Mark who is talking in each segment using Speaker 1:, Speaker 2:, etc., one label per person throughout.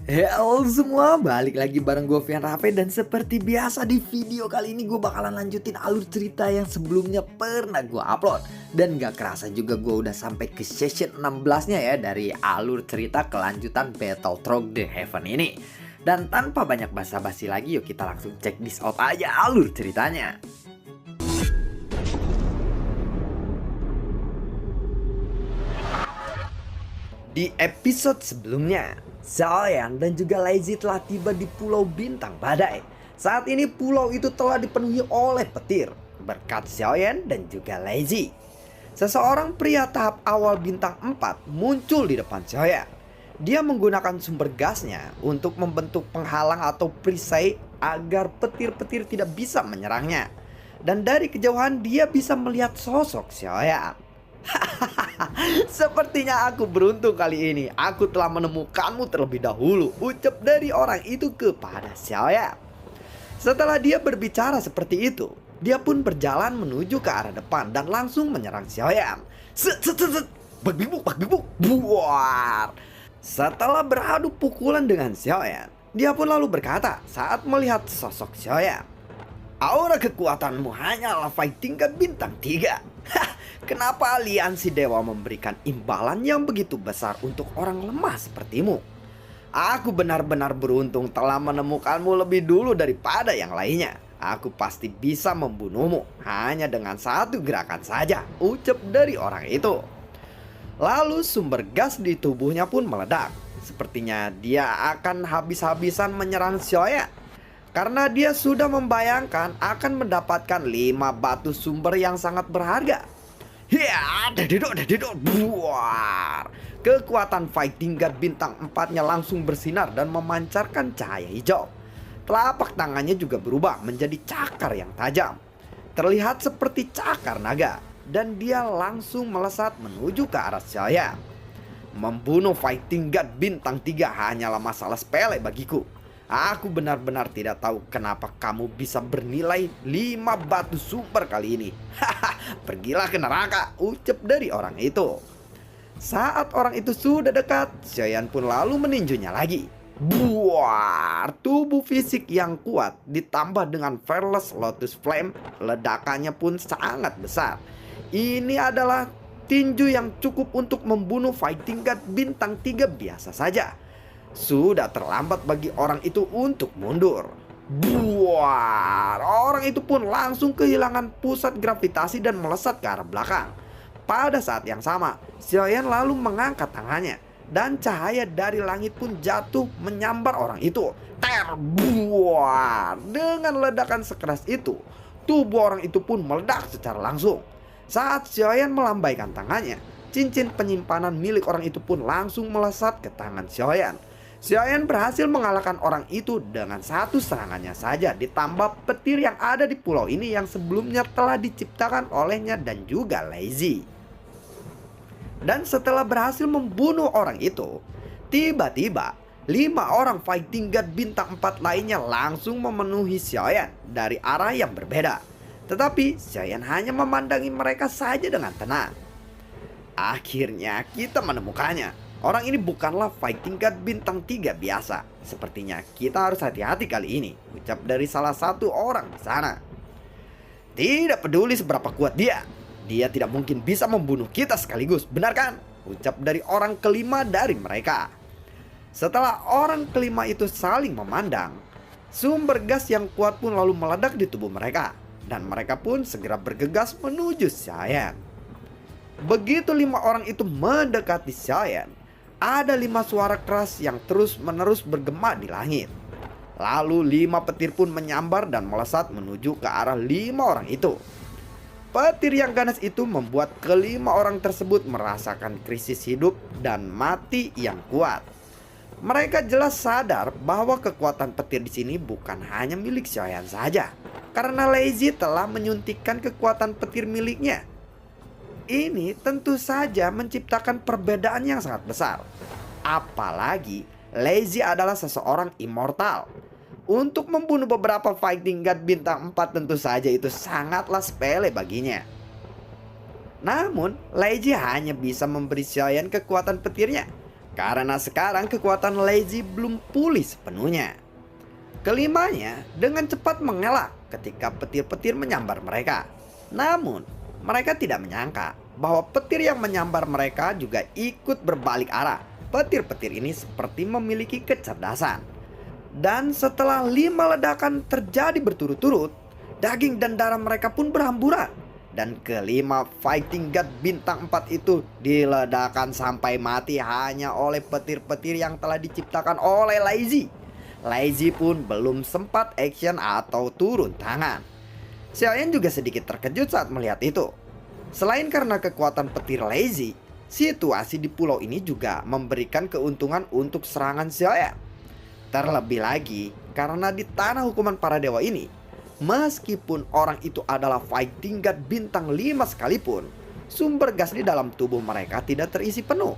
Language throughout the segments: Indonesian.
Speaker 1: Halo semua, balik lagi bareng gue Fian Rafe. Dan seperti biasa di video kali ini gue bakalan lanjutin alur cerita yang sebelumnya pernah gue upload. Dan gak kerasa juga gue udah sampai ke session 16 nya ya dari alur cerita kelanjutan Battletrog The Heaven ini. Dan tanpa banyak basa-basi lagi, yuk kita langsung check this out aja alur ceritanya. Di episode sebelumnya, Xiaoyan dan juga Lazy telah tiba di Pulau Bintang Badai. Saat ini pulau itu telah dipenuhi oleh petir berkat Xiaoyan dan juga Lazy. Seseorang pria tahap awal bintang 4 muncul di depan Xiaoyan. Dia menggunakan sumber gasnya untuk membentuk penghalang atau perisai agar petir-petir tidak bisa menyerangnya. Dan dari kejauhan dia bisa melihat sosok Xiaoyan. Sepertinya aku beruntung kali ini. Aku telah menemukanmu terlebih dahulu, ucap dari orang itu kepada Xiaoyan. Setelah dia berbicara seperti itu, dia pun berjalan menuju ke arah depan dan langsung menyerang Xiaoyan. Set set set set. Bak bibuk, buar. Setelah beradu pukulan dengan Xiaoyan, dia pun lalu berkata saat melihat sosok Xiaoyan, "Aura kekuatanmu hanyalah fighting tingkat bintang 3. Kenapa aliansi dewa memberikan imbalan yang begitu besar untuk orang lemah sepertimu? Aku benar-benar beruntung telah menemukanmu lebih dulu daripada yang lainnya. Aku pasti bisa membunuhmu hanya dengan satu gerakan saja," ucap dari orang itu. Lalu sumber gas di tubuhnya pun meledak. Sepertinya dia akan habis-habisan menyerang Xiaoyan, karena dia sudah membayangkan akan mendapatkan 5 batu sumber yang sangat berharga. Ya, dededok, buar. Kekuatan fighting god bintang 4-nya langsung bersinar dan memancarkan cahaya hijau. Telapak tangannya juga berubah menjadi cakar yang tajam. Terlihat seperti cakar naga, dan dia langsung melesat menuju ke arah Xiaoyan. Membunuh fighting god bintang 3 hanyalah masalah sepele bagiku. Aku benar-benar tidak tahu kenapa kamu bisa bernilai 5 batu sumber kali ini. Haha, pergilah ke neraka, ucap dari orang itu. Saat orang itu sudah dekat, Xiaoyan pun lalu meninjunya lagi. Buar, tubuh fisik yang kuat ditambah dengan Fearless Lotus Flame, ledakannya pun sangat besar. Ini adalah tinju yang cukup untuk membunuh fighting god bintang 3 biasa saja. Sudah terlambat bagi orang itu untuk mundur. Buar, orang itu pun langsung kehilangan pusat gravitasi dan melesat ke arah belakang. Pada saat yang sama, Xiaoyan lalu mengangkat tangannya dan cahaya dari langit pun jatuh menyambar orang itu. Terbuar. Dengan ledakan sekeras itu, tubuh orang itu pun meledak secara langsung. Saat Xiaoyan melambaikan tangannya, cincin penyimpanan milik orang itu pun langsung melesat ke tangan Xiaoyan. Xiaoyan berhasil mengalahkan orang itu dengan satu serangannya saja, ditambah petir yang ada di pulau ini yang sebelumnya telah diciptakan olehnya dan juga Lazy. Dan setelah berhasil membunuh orang itu, tiba-tiba 5 orang fighting god bintang 4 lainnya langsung memenuhi Xiaoyan dari arah yang berbeda. Tetapi Xiaoyan hanya memandangi mereka saja dengan tenang. Akhirnya kita menemukannya. Orang ini bukanlah fighting god bintang 3 biasa. Sepertinya kita harus hati-hati kali ini, ucap dari salah satu orang di sana. Tidak peduli seberapa kuat dia tidak mungkin bisa membunuh kita sekaligus, benar kan? Ucap dari orang kelima dari mereka. Setelah orang kelima itu saling memandang, sumber gas yang kuat pun lalu meledak di tubuh mereka. Dan mereka pun segera bergegas menuju Xiaoyan. Begitu 5 orang itu mendekati Xiaoyan, ada 5 suara keras yang terus-menerus bergema di langit. Lalu 5 petir pun menyambar dan melesat menuju ke arah 5 orang itu. Petir yang ganas itu membuat kelima orang tersebut merasakan krisis hidup dan mati yang kuat. Mereka jelas sadar bahwa kekuatan petir di sini bukan hanya milik Xiaoyan saja, karena Lazy telah menyuntikkan kekuatan petir miliknya. Ini tentu saja menciptakan perbedaan yang sangat besar. Apalagi Lazy adalah seseorang immortal. Untuk membunuh beberapa fighting god bintang 4 tentu saja itu sangatlah sepele baginya. Namun Lazy hanya bisa memberi Xiaoyan kekuatan petirnya. karena sekarang kekuatan Lazy belum pulih sepenuhnya. Kelimanya dengan cepat mengelak ketika petir-petir menyambar mereka. Namun, mereka tidak menyangka bahwa petir yang menyambar mereka juga ikut berbalik arah. Petir-petir ini seperti memiliki kecerdasan. Dan setelah 5 ledakan terjadi berturut-turut, daging dan darah mereka pun berhamburan. Dan kelima fighting god bintang 4 itu diledakkan sampai mati hanya oleh petir-petir yang telah diciptakan oleh Lazy. Lazy pun belum sempat action atau turun tangan. Xiaoyan juga sedikit terkejut saat melihat itu. Selain karena kekuatan petir Lazy, situasi di pulau ini juga memberikan keuntungan untuk serangan Xiaoyan. Terlebih lagi karena di tanah hukuman para dewa ini, meskipun orang itu adalah fighting god bintang 5 sekalipun, sumber gas di dalam tubuh mereka tidak terisi penuh.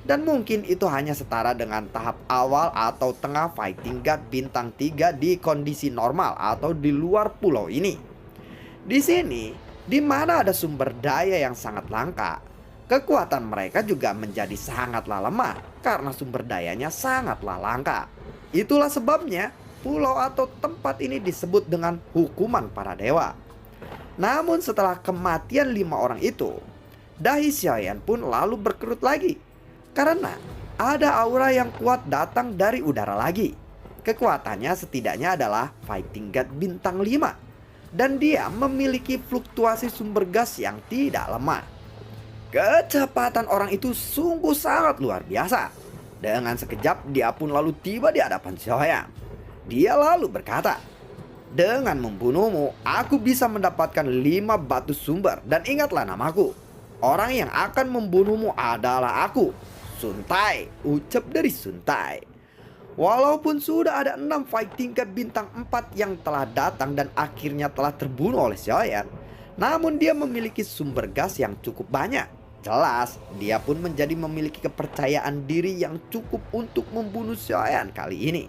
Speaker 1: Dan mungkin itu hanya setara dengan tahap awal atau tengah fighting god bintang 3 di kondisi normal atau di luar pulau ini. Di sini, di mana ada sumber daya yang sangat langka, kekuatan mereka juga menjadi sangatlah lemah karena sumber dayanya sangatlah langka. Itulah sebabnya pulau atau tempat ini disebut dengan hukuman para dewa. Namun setelah kematian 5 orang itu, dahi Xiaoyan pun lalu berkerut lagi. Karena ada aura yang kuat datang dari udara lagi. Kekuatannya setidaknya adalah fighting god bintang 5. Dan dia memiliki fluktuasi sumber gas yang tidak lemah. Kecepatan orang itu sungguh sangat luar biasa. Dengan sekejap dia pun lalu tiba di hadapan Xiaoyan. Dia lalu berkata, "Dengan membunuhmu, aku bisa mendapatkan 5 batu sumber. Dan ingatlah namaku. Orang yang akan membunuhmu adalah aku, Sun Tai," ucap dari Sun Tai. Walaupun sudah ada 6 fighting god bintang 4 yang telah datang dan akhirnya telah terbunuh oleh Xiaoyan, namun dia memiliki sumber gas yang cukup banyak. Jelas, dia pun menjadi memiliki kepercayaan diri yang cukup untuk membunuh Xiaoyan kali ini.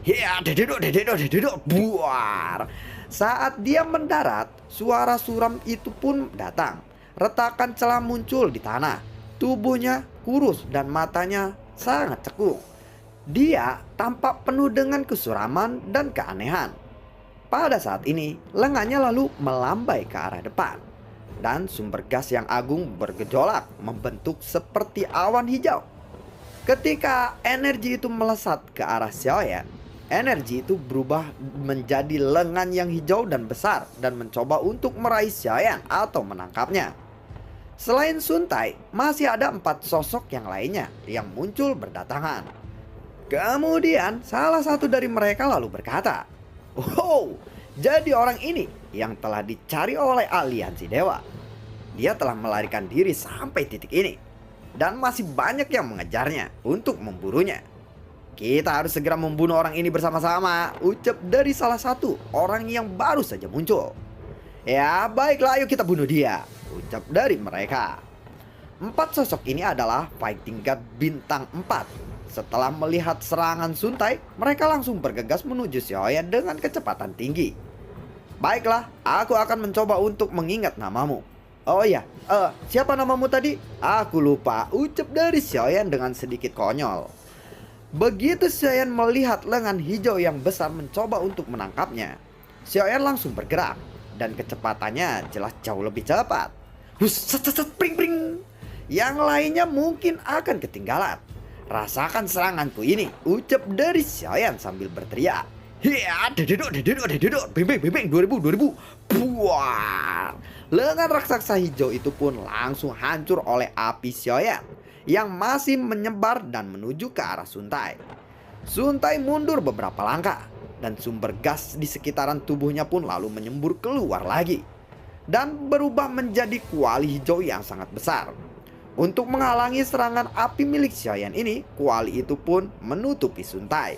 Speaker 1: Ya, dededok, buar. Saat dia mendarat, suara suram itu pun datang. Retakan celah muncul di tanah. Tubuhnya kurus dan matanya sangat cekung. Dia tampak penuh dengan kesuraman dan keanehan. Pada saat ini, lengannya lalu melambai ke arah depan. Dan sumber gas yang agung bergejolak membentuk seperti awan hijau. Ketika energi itu melesat ke arah Xiaoyan, energi itu berubah menjadi lengan yang hijau dan besar dan mencoba untuk meraih Xiaoyan atau menangkapnya. Selain Sun Tai, masih ada 4 sosok yang lainnya yang muncul berdatangan. Kemudian salah satu dari mereka lalu berkata, "Oh, jadi orang ini yang telah dicari oleh aliansi dewa. Dia telah melarikan diri sampai titik ini. Dan masih banyak yang mengejarnya untuk memburunya. Kita harus segera membunuh orang ini bersama-sama," ucap dari salah satu orang yang baru saja muncul. "Ya baiklah, ayo kita bunuh dia," ucap dari mereka. 4 sosok ini adalah fighting god bintang 4. Setelah melihat serangan Sun Tai, mereka langsung bergegas menuju Xiaoyan dengan kecepatan tinggi. "Baiklah, aku akan mencoba untuk mengingat namamu." "Oh ya, siapa namamu tadi?" "Aku lupa," ucap dari Xiaoyan dengan sedikit konyol. Begitu Xiaoyan melihat lengan hijau yang besar mencoba untuk menangkapnya, Xiaoyan langsung bergerak. Dan kecepatannya jelas jauh lebih cepat. Pring pring. Yang lainnya mungkin akan ketinggalan. "Rasakan seranganku ini," ucap dari Xiaoyan sambil berteriak. "Ya, dededok, beng 2000. Buar. Lengan raksasa hijau itu pun langsung hancur oleh api Xiaoyan yang masih menyebar dan menuju ke arah Sun Tai. Sun Tai mundur beberapa langkah dan sumber gas di sekitaran tubuhnya pun lalu menyembur keluar lagi dan berubah menjadi kuali hijau yang sangat besar. Untuk menghalangi serangan api milik Xiaoyan ini, kuali itu pun menutupi Sun Tai.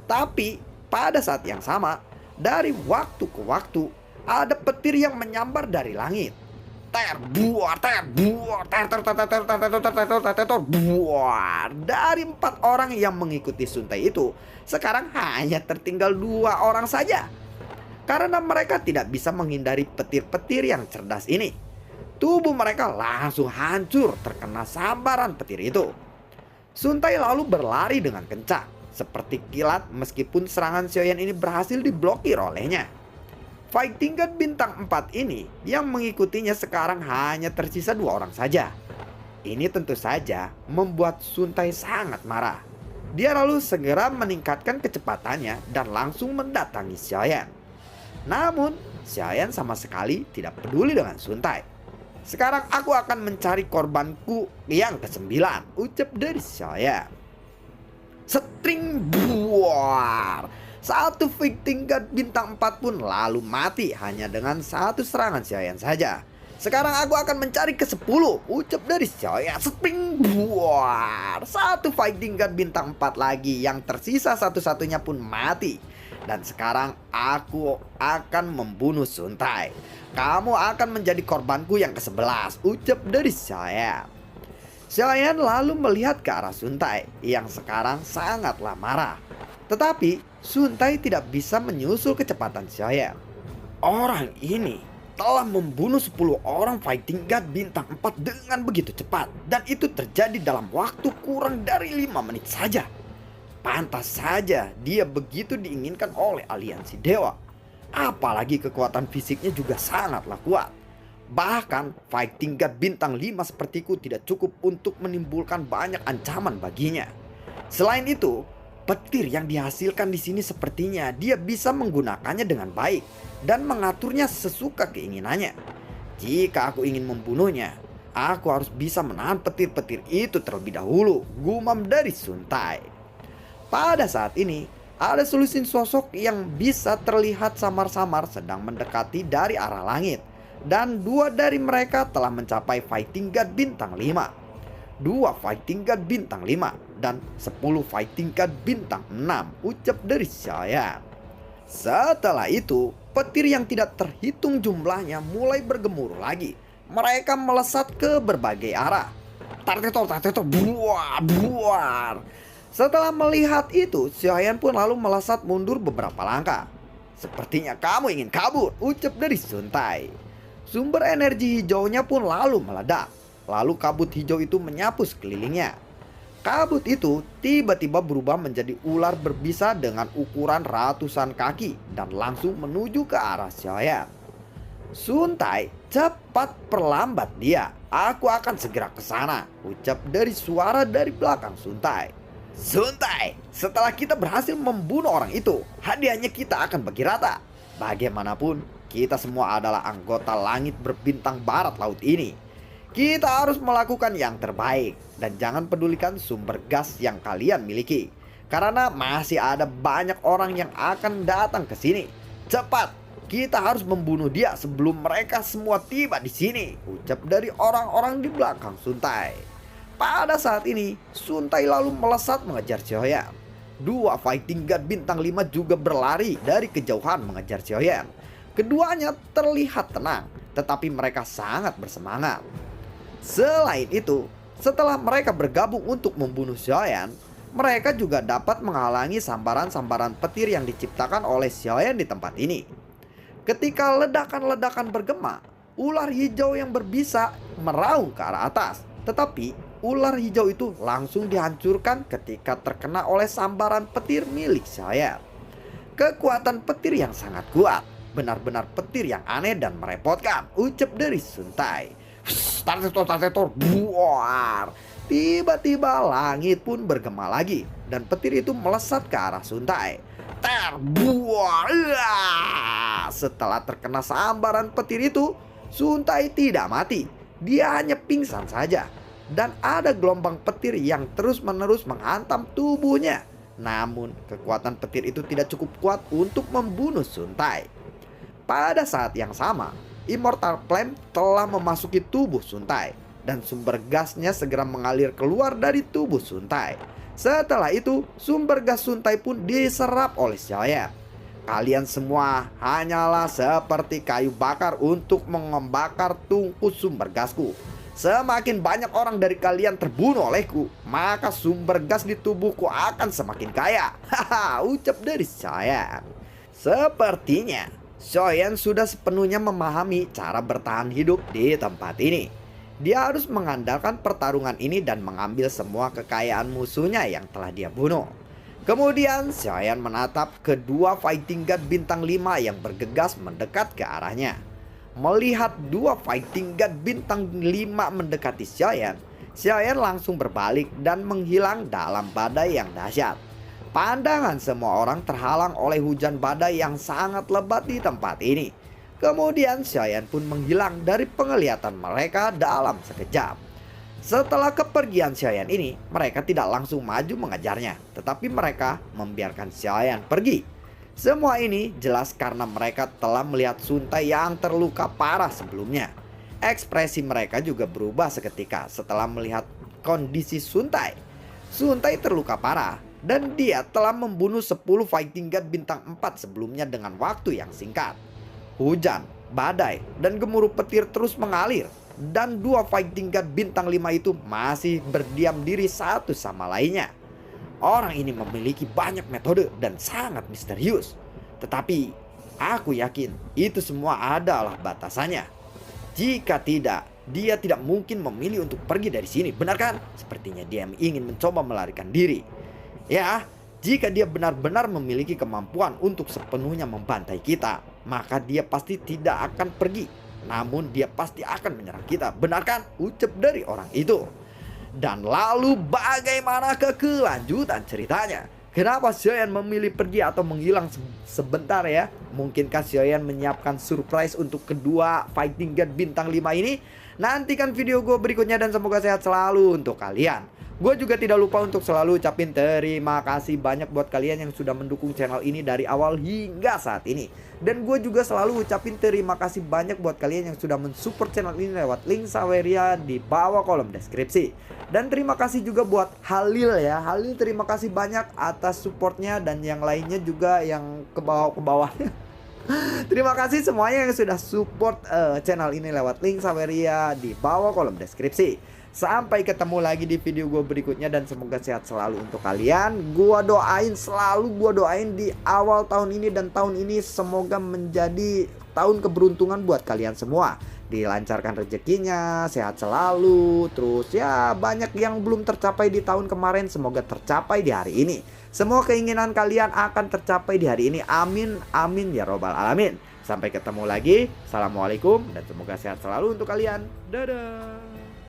Speaker 1: Tapi pada saat yang sama, dari waktu ke waktu ada petir yang menyambar dari langit. Buar. Dari 4 orang yang mengikuti Sun Tai itu, sekarang hanya tertinggal 2 orang saja. Karena mereka tidak bisa menghindari petir-petir yang cerdas ini. Tubuh mereka langsung hancur terkena sambaran petir itu. Sun Tai lalu berlari dengan kencang, seperti kilat meskipun serangan Xiaoyan ini berhasil diblokir olehnya. Fighting God bintang 4 ini yang mengikutinya sekarang hanya tersisa 2 orang saja. Ini tentu saja membuat Sun Tai sangat marah. Dia lalu segera meningkatkan kecepatannya dan langsung mendatangi Xiaoyan. Namun, Xiaoyan sama sekali tidak peduli dengan Sun Tai. Sekarang aku akan mencari korbanku yang ke-9, ucap dari Xiaoyan. Setring buar. Satu fighting god bintang 4 pun lalu mati hanya dengan satu serangan Xiaoyan saja. Sekarang aku akan mencari ke-10, ucap dari Xiaoyan. Setring buar. Satu fighting god bintang 4 lagi yang tersisa satu-satunya pun mati. Dan sekarang aku akan membunuh Sun Tai. Kamu akan menjadi korbanku yang ke-11, ucap dari Xiaoyan. Xiaoyan lalu melihat ke arah Sun Tai yang sekarang sangatlah marah. Tetapi Sun Tai tidak bisa menyusul kecepatan Xiaoyan. Orang ini telah membunuh 10 orang fighting god bintang 4 dengan begitu cepat. Dan itu terjadi dalam waktu kurang dari 5 menit saja. Pantas saja dia begitu diinginkan oleh aliansi dewa. Apalagi kekuatan fisiknya juga sangatlah kuat. Bahkan fighting god bintang 5 sepertiku tidak cukup untuk menimbulkan banyak ancaman baginya. Selain itu, petir yang dihasilkan di sini sepertinya dia bisa menggunakannya dengan baik dan mengaturnya sesuka keinginannya. Jika aku ingin membunuhnya, aku harus bisa menahan petir-petir itu terlebih dahulu, gumam dari Sun Tai. Pada saat ini, ada selusin sosok yang bisa terlihat samar-samar sedang mendekati dari arah langit. Dan 2 dari mereka telah mencapai fighting god bintang 5. 2 fighting god bintang 5 dan 10 fighting god bintang 6, ucap dari Xiaoyan. Setelah itu, petir yang tidak terhitung jumlahnya mulai bergemuruh lagi. Mereka melesat ke berbagai arah. Tar-tetor, buar. Setelah melihat itu, Xiaoyan pun lalu melesat mundur beberapa langkah. Sepertinya kamu ingin kabur, ucap dari Sun Tai. Sumber energi hijaunya pun lalu meledak. Lalu kabut hijau itu menyapu sekelilingnya. Kabut itu tiba-tiba berubah menjadi ular berbisa dengan ukuran ratusan kaki dan langsung menuju ke arah Xiaoyan. Sun Tai, cepat perlambat dia. Aku akan segera ke sana, ucap dari suara dari belakang Sun Tai. Sun Tai, setelah kita berhasil membunuh orang itu, hadiahnya kita akan bagi rata. Bagaimanapun, kita semua adalah anggota langit berbintang barat laut ini. Kita harus melakukan yang terbaik dan jangan pedulikan sumber gas yang kalian miliki. Karena masih ada banyak orang yang akan datang ke sini. Cepat, kita harus membunuh dia sebelum mereka semua tiba di sini, ucap dari orang-orang di belakang Sun Tai. Pada saat ini, Sun Tai lalu melesat mengejar Xiaoyan. 2 fighting god bintang 5 juga berlari dari kejauhan mengejar Xiaoyan. Keduanya terlihat tenang, tetapi mereka sangat bersemangat. Selain itu, setelah mereka bergabung untuk membunuh Xiaoyan, mereka juga dapat menghalangi sambaran-sambaran petir yang diciptakan oleh Xiaoyan di tempat ini. Ketika ledakan-ledakan bergema, ular hijau yang berbisa meraung ke arah atas. Tetapi ular hijau itu langsung dihancurkan ketika terkena oleh sambaran petir milik Xiaoyan. Kekuatan petir yang sangat kuat, benar-benar petir yang aneh dan merepotkan, ucap dari Sun Tai. Tar-tetor, buar. Tiba-tiba langit pun bergema lagi dan petir itu melesat ke arah Sun Tai. Terbuar. Setelah terkena sambaran petir itu, Sun Tai tidak mati. Dia hanya pingsan saja. Dan ada gelombang petir yang terus-menerus menghantam tubuhnya. Namun kekuatan petir itu tidak cukup kuat untuk membunuh Sun Tai. Pada saat yang sama, Immortal Flame telah memasuki tubuh Sun Tai. Dan sumber gasnya segera mengalir keluar dari tubuh Sun Tai. Setelah itu, sumber gas Sun Tai pun diserap oleh Xiaoyan. Kalian semua hanyalah seperti kayu bakar untuk membakar tungku sumber gasku. Semakin banyak orang dari kalian terbunuh olehku, maka sumber gas di tubuhku akan semakin kaya. Haha, ucap dari Xiaoyan. Sepertinya Xiaoyan sudah sepenuhnya memahami cara bertahan hidup di tempat ini. Dia harus mengandalkan pertarungan ini dan mengambil semua kekayaan musuhnya yang telah dia bunuh. Kemudian Xiaoyan menatap kedua fighting god bintang 5 yang bergegas mendekat ke arahnya. Melihat dua fighting god bintang 5 mendekati Xiaoyan, Xiaoyan langsung berbalik dan menghilang dalam badai yang dahsyat. Pandangan semua orang terhalang oleh hujan badai yang sangat lebat di tempat ini. Kemudian Xiaoyan pun menghilang dari penglihatan mereka dalam sekejap. Setelah kepergian Xiaoyan ini, mereka tidak langsung maju mengejarnya, tetapi mereka membiarkan Xiaoyan pergi. Semua ini jelas karena mereka telah melihat Sun Tai yang terluka parah sebelumnya. Ekspresi mereka juga berubah seketika setelah melihat kondisi Sun Tai. Sun Tai terluka parah dan dia telah membunuh 10 fighting god bintang 4 sebelumnya dengan waktu yang singkat. Hujan, badai, dan gemuruh petir terus mengalir. Dan dua fighting god bintang 5 itu masih berdiam diri satu sama lainnya. Orang ini memiliki banyak metode dan sangat misterius. Tetapi aku yakin itu semua adalah batasannya. Jika tidak, dia tidak mungkin memilih untuk pergi dari sini, benar kan? Sepertinya dia ingin mencoba melarikan diri. Ya, jika dia benar-benar memiliki kemampuan untuk sepenuhnya membantai kita, maka dia pasti tidak akan pergi. Namun dia pasti akan menyerang kita, benar kan? Ucap dari orang itu. Dan lalu bagaimana kelanjutan ceritanya? Kenapa Xiaoyan memilih pergi atau menghilang sebentar ya? Mungkinkah Xiaoyan menyiapkan surprise untuk kedua fighting god bintang 5 ini? Nantikan video gue berikutnya dan semoga sehat selalu untuk kalian. Gue juga tidak lupa untuk selalu ucapin terima kasih banyak buat kalian yang sudah mendukung channel ini dari awal hingga saat ini. Dan gue juga selalu ucapin terima kasih banyak buat kalian yang sudah mensupport channel ini lewat link Saweria di bawah kolom deskripsi. Dan terima kasih juga buat Halil ya. Halil terima kasih banyak atas supportnya dan yang lainnya juga yang ke bawah-bawahnya. Terima kasih semuanya yang sudah support channel ini lewat link Saweria di bawah kolom deskripsi. Sampai ketemu lagi di video gue berikutnya dan semoga sehat selalu untuk kalian. Gua doain di awal tahun ini dan tahun ini semoga menjadi tahun keberuntungan buat kalian semua. Dilancarkan rezekinya, sehat selalu. Terus ya banyak yang belum tercapai di tahun kemarin, semoga tercapai di hari ini. Semua keinginan kalian akan tercapai di hari ini. Amin, amin ya robbal alamin. Sampai ketemu lagi. Assalamualaikum dan semoga sehat selalu untuk kalian. Dadah.